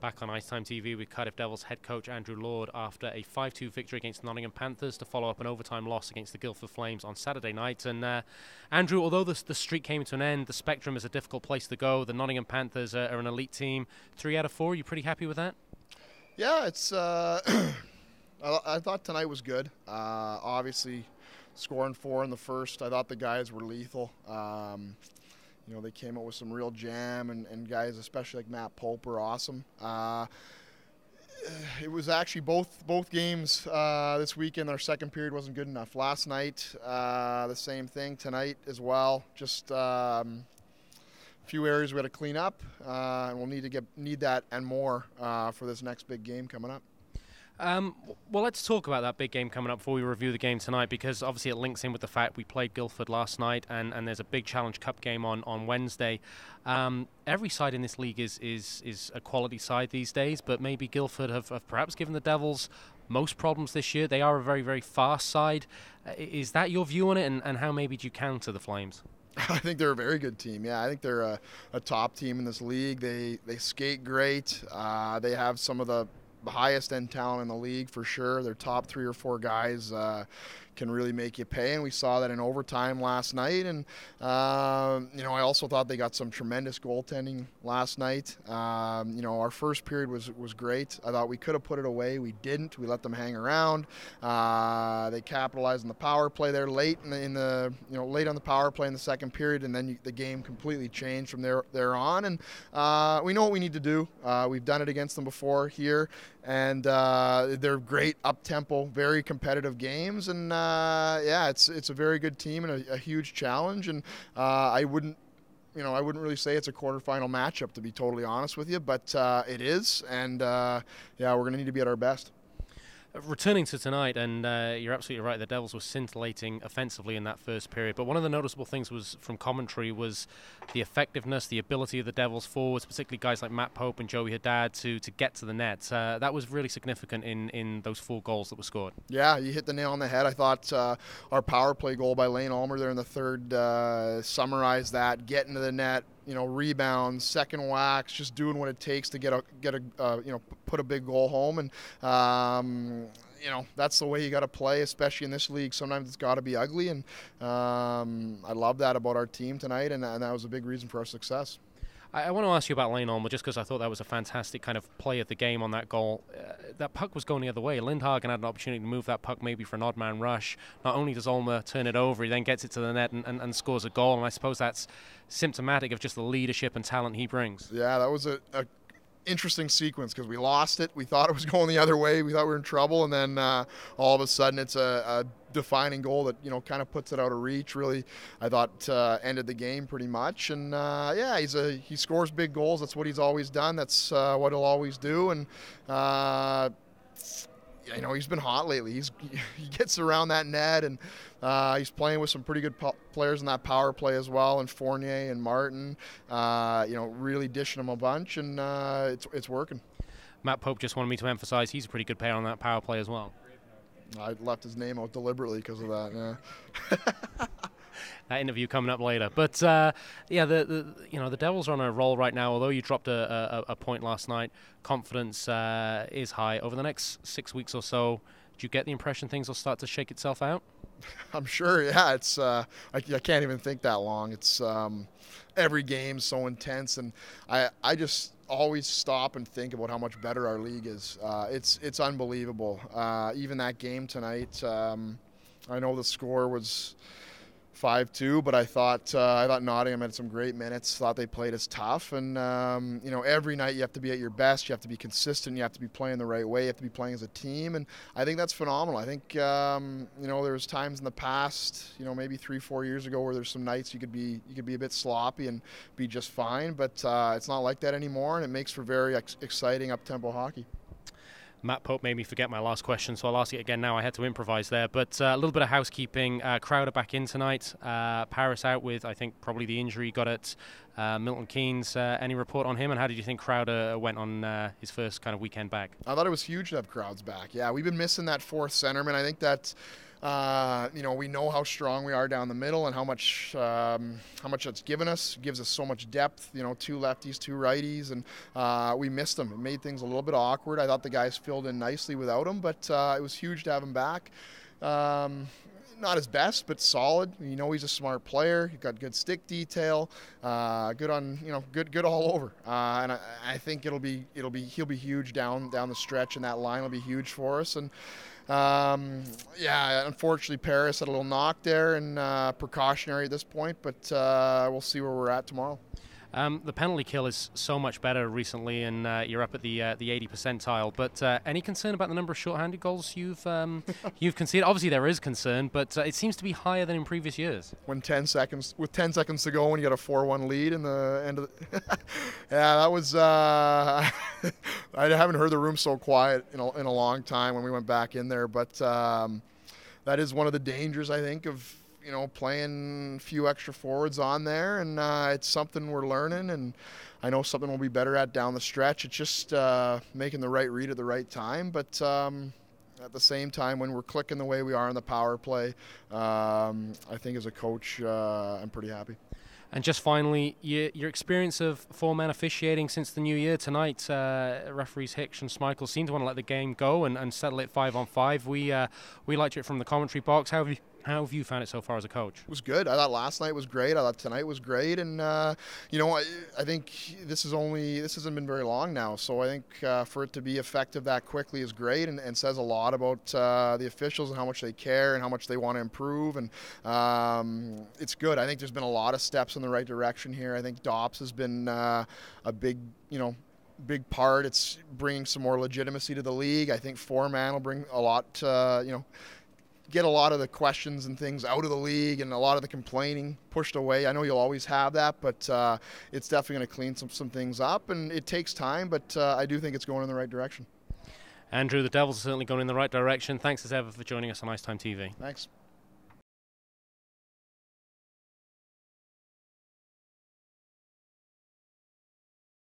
Back on Icetime TV with Cardiff Devils head coach Andrew Lord after a 5-2 victory against the Nottingham Panthers to follow up an overtime loss against the Guildford Flames on Saturday night. And Andrew, although the streak came to an end, the Spectrum is a difficult place to go. The Nottingham Panthers are an elite team. 3 out of 4, are you pretty happy with that? Yeah, it's. I thought tonight was good. Obviously, scoring 4 in the first, I thought the guys were lethal. They came out with some real jam, and guys, especially like Matt Pope, are awesome. It was actually both games this weekend. Our second period wasn't good enough. Last night, the same thing. Tonight as well. Just a few areas we got to clean up, and we'll need that and more for this next big game coming up. Well, let's talk about that big game coming up before we review the game tonight, because obviously it links in with the fact we played Guildford last night, and there's a big Challenge Cup game on Wednesday. Every side in this league is a quality side these days, but maybe Guildford have perhaps given the Devils most problems this year. They are a very, very fast side. Is that your view on it, and how maybe do you counter the Flames? I think they're a very good team. Yeah, I think they're a top team in this league. They skate great. They have some of the highest end talent in the league for sure. Their top 3 or 4 guys can really make you pay, and we saw that in overtime last night. And I also thought they got some tremendous goaltending last night. Our first period was great. I thought we could have put it away. We didn't. We let them hang around. They capitalized on the power play there late late on the power play in the second period, and then the game completely changed from there on. And we know what we need to do. We've done it against them before here, and they're great up-tempo, very competitive games. And it's a very good team and a huge challenge. And I wouldn't really say it's a quarterfinal matchup, to be totally honest with you, but it is. And we're going to need to be at our best. Returning to tonight, and you're absolutely right, the Devils were scintillating offensively in that first period, but one of the noticeable things was from commentary was the effectiveness, the ability of the Devils forwards, particularly guys like Matt Pope and Joey Haddad to get to the net. That was really significant in those 4 goals that were scored. Yeah, you hit the nail on the head. I thought our power play goal by Lane Ulmer there in the third summarized that, getting to the net, rebounds, second whacks, just doing what it takes to put a big goal home. And that's the way you got to play, especially in this league. Sometimes it's got to be ugly, and I love that about our team tonight, and that was a big reason for our success. I want to ask you about Lane Ulmer, just because I thought that was a fantastic kind of play of the game on that goal. That puck was going the other way. Lindhagen had an opportunity to move that puck maybe for an odd man rush. Not only does Ulmer turn it over, he then gets it to the net and scores a goal. And I suppose that's symptomatic of just the leadership and talent he brings. Yeah, that was a interesting sequence, because we lost it. We thought it was going the other way. We thought we were in trouble, and then all of a sudden it's a defining goal that kind of puts it out of reach. Really, I thought ended the game pretty much. And he scores big goals. That's what he's always done. That's what he'll always do. And he's been hot lately. He gets around that net, and he's playing with some pretty good players in that power play as well, and Fournier and Martin, really dishing him a bunch, and it's working. Matt Pope just wanted me to emphasize he's a pretty good player on that power play as well. I left his name out deliberately because of that. Yeah. That interview coming up later, but the Devils are on a roll right now. Although you dropped a point last night, confidence is high. Over the next 6 weeks or so, do you get the impression things will start to shake itself out? I'm sure. Yeah, it's I can't even think that long. It's every game's so intense, and I just always stop and think about how much better our league is. It's unbelievable. Even that game tonight, I know the score was 5-2, but I thought Nottingham had some great minutes. Thought they played us tough, and every night you have to be at your best. You have to be consistent. You have to be playing the right way. You have to be playing as a team, and I think that's phenomenal. I think there was times in the past, maybe 3-4 years ago, where there's some nights you could be a bit sloppy and be just fine, but it's not like that anymore, and it makes for very exciting up-tempo hockey. Matt Pope made me forget my last question, so I'll ask it again now. I had to improvise there, but a little bit of housekeeping. Crowder back in tonight. Paris out with, I think, probably the injury he got at Milton Keynes. Any report on him, and how did you think Crowder went on his first kind of weekend back? I thought it was huge to have Crowds back. Yeah, we've been missing that fourth centerman. I think that we know how strong we are down the middle and how much it's given us. It gives us so much depth. 2 lefties, 2 righties, and we missed them. It made things a little bit awkward. I thought the guys filled in nicely without him, but it was huge to have him back. Not his best, but solid. He's a smart player. He's got good stick detail. Good on, good all over. And I think he'll be huge down the stretch, and that line will be huge for us. And unfortunately, Paris had a little knock there, and precautionary at this point. But we'll see where we're at tomorrow. The penalty kill is so much better recently, and you're up at the 80 percentile. But any concern about the number of shorthanded goals you've conceded? Obviously, there is concern, but it seems to be higher than in previous years. With 10 seconds to go, when you got a 4-1 lead in the end of the yeah, that was. I haven't heard the room so quiet in a long time when we went back in there, but that is one of the dangers, I think, of playing a few extra forwards on there, and it's something we're learning, and I know something we'll be better at down the stretch. It's just making the right read at the right time, but at the same time, when we're clicking the way we are in the power play, I think as a coach, I'm pretty happy. And just finally, your experience of 4-man officiating since the new year tonight. Referees Hicks and Schmeichel seem to want to let the game go and settle it 5-on-5. We liked it from the commentary box. How have you found it so far as a coach? It was good. I thought last night was great. I thought tonight was great. And, I think this hasn't been very long now. So I think for it to be effective that quickly is great, and says a lot about the officials and how much they care and how much they want to improve. And it's good. I think there's been a lot of steps in the right direction here. I think Dops has been a big part. It's bringing some more legitimacy to the league. I think 4-man will bring a lot, get a lot of the questions and things out of the league and a lot of the complaining pushed away. I know you'll always have that, but it's definitely going to clean some things up, and it takes time, but I do think it's going in the right direction. Andrew, the Devils are certainly going in the right direction. Thanks as ever for joining us on Ice Time TV. Thanks.